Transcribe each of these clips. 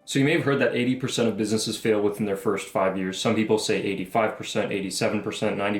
So you may have heard that 80% of businesses fail within their first 5 years. Some people say 85%, 87%,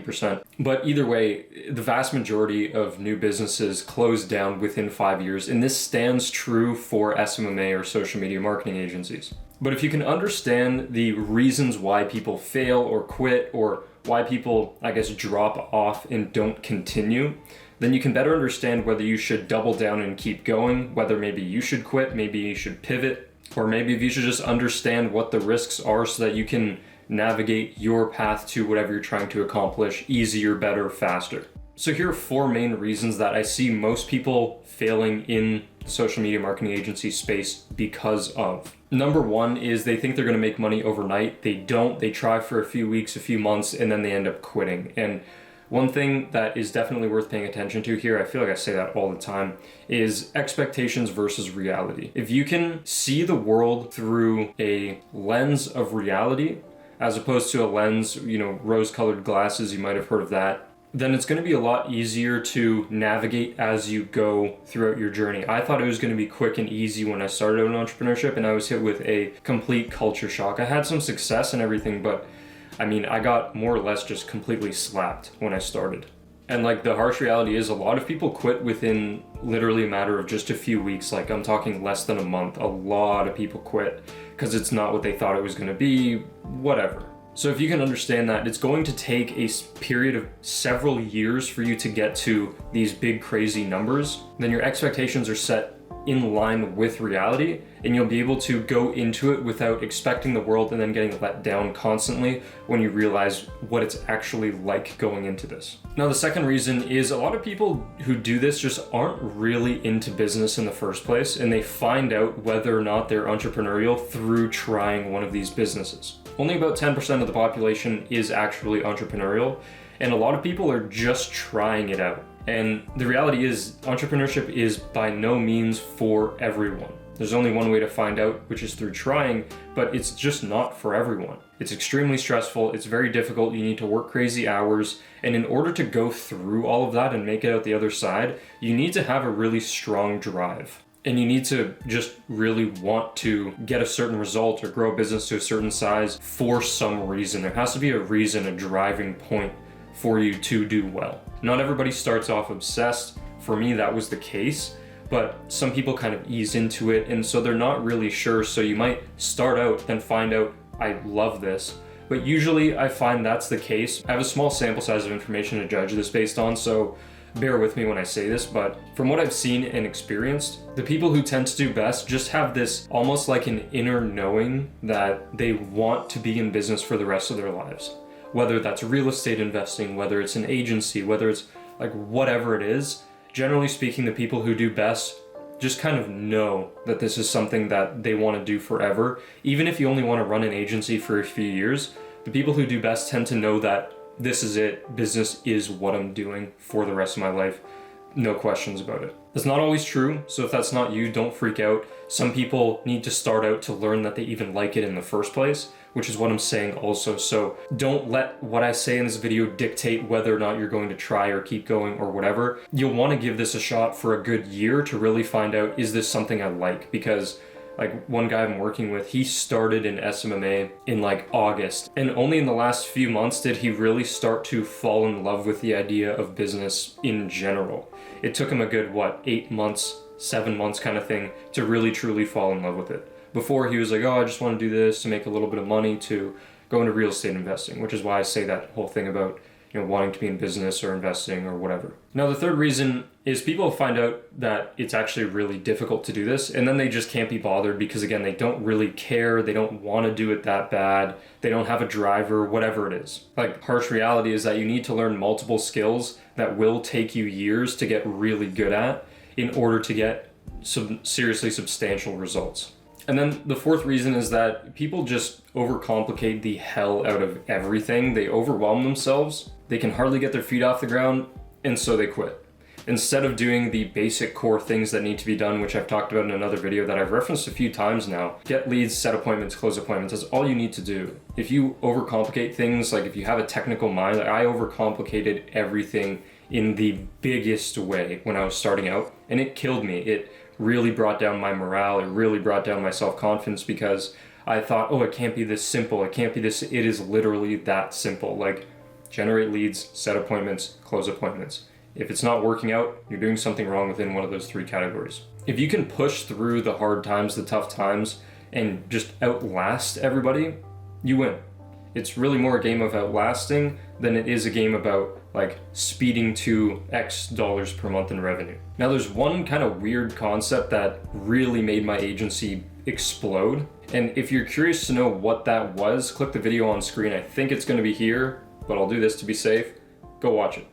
90%. But either way, the vast majority of new businesses close down within 5 years. And this stands true for SMMA or social media marketing agencies. But if you can understand the reasons why people fail or quit, or why people, I guess, drop off and don't continue, then you can better understand whether you should double down and keep going, whether maybe you should quit, maybe you should pivot, or maybe if you should just understand what the risks are so that you can navigate your path to whatever you're trying to accomplish easier, better, faster. So here are 4 main reasons that I see most people failing in the social media marketing agency space because of. Number 1 is they think they're going to make money overnight. They don't. They try for a few weeks, a few months, and then they end up quitting. And one thing that is definitely worth paying attention to here, I feel like I say that all the time, is expectations versus reality. If you can see the world through a lens of reality, as opposed to a lens, rose-colored glasses, you might have heard of that, then it's going to be a lot easier to navigate as you go throughout your journey. I thought it was going to be quick and easy when I started in entrepreneurship, and I was hit with a complete culture shock. I had some success and everything, but I got more or less just completely slapped when I started. And the harsh reality is a lot of people quit within literally a matter of just a few weeks. I'm talking less than a month. A lot of people quit because it's not what they thought it was going to be, whatever. So if you can understand that it's going to take a period of several years for you to get to these big crazy numbers, then your expectations are set in line with reality, and you'll be able to go into it without expecting the world and then getting let down constantly when you realize what it's actually like going into this. Now, the second reason is a lot of people who do this just aren't really into business in the first place, and they find out whether or not they're entrepreneurial through trying one of these businesses. Only about 10% of the population is actually entrepreneurial, and a lot of people are just trying it out. And the reality is, entrepreneurship is by no means for everyone. There's only one way to find out, which is through trying, but it's just not for everyone. It's extremely stressful, it's very difficult, you need to work crazy hours, and in order to go through all of that and make it out the other side, you need to have a really strong drive. And you need to just really want to get a certain result or grow a business to a certain size for some reason. There has to be a reason, a driving point for you to do well. Not everybody starts off obsessed. For me, that was the case, but some people kind of ease into it, and so they're not really sure. So you might start out, then find out, I love this. But usually I find that's the case. I have a small sample size of information to judge this based on, so bear with me when I say this, but from what I've seen and experienced, the people who tend to do best just have this almost like an inner knowing that they want to be in business for the rest of their lives. Whether that's real estate investing, whether it's an agency, whether it's whatever it is, generally speaking, the people who do best just kind of know that this is something that they want to do forever. Even if you only want to run an agency for a few years, the people who do best tend to know that this is it. Business is what I'm doing for the rest of my life. No questions about it. That's not always true, so if that's not you, don't freak out. Some people need to start out to learn that they even like it in the first place, which is what I'm saying also. So don't let what I say in this video dictate whether or not you're going to try or keep going or whatever. You'll want to give this a shot for a good year to really find out, is this something I like? Because one guy I'm working with, he started in SMMA in August, and only in the last few months did he really start to fall in love with the idea of business in general. It took him a good 8 months, 7 months kind of thing to really truly fall in love with it. Before, he was like, oh, I just want to do this to make a little bit of money to go into real estate investing, which is why I say that whole thing about wanting to be in business or investing or whatever. Now, the third reason is people find out that it's actually really difficult to do this, and then they just can't be bothered because, again, they don't really care, they don't want to do it that bad, they don't have a driver, whatever it is. Harsh reality is that you need to learn multiple skills that will take you years to get really good at in order to get some seriously substantial results. And then the fourth reason is that people just overcomplicate the hell out of everything. They overwhelm themselves. They can hardly get their feet off the ground, and so they quit. Instead of doing the basic core things that need to be done, which I've talked about in another video that I've referenced a few times now, get leads, set appointments, close appointments, that's all you need to do. If you overcomplicate things, if you have a technical mind, I overcomplicated everything in the biggest way when I was starting out, and it killed me. It really brought down my morale. It really brought down my self-confidence because I thought, oh, it can't be this simple. It can't be this. It is literally that simple. Like, generate leads, set appointments, close appointments. If it's not working out, you're doing something wrong within one of those 3 categories. If you can push through the hard times, the tough times, and just outlast everybody, you win. It's really more a game of outlasting than it is a game about like speeding to X dollars per month in revenue. Now there's one kind of weird concept that really made my agency explode. And if you're curious to know what that was, click the video on screen. I think it's going to be here, but I'll do this to be safe. Go watch it.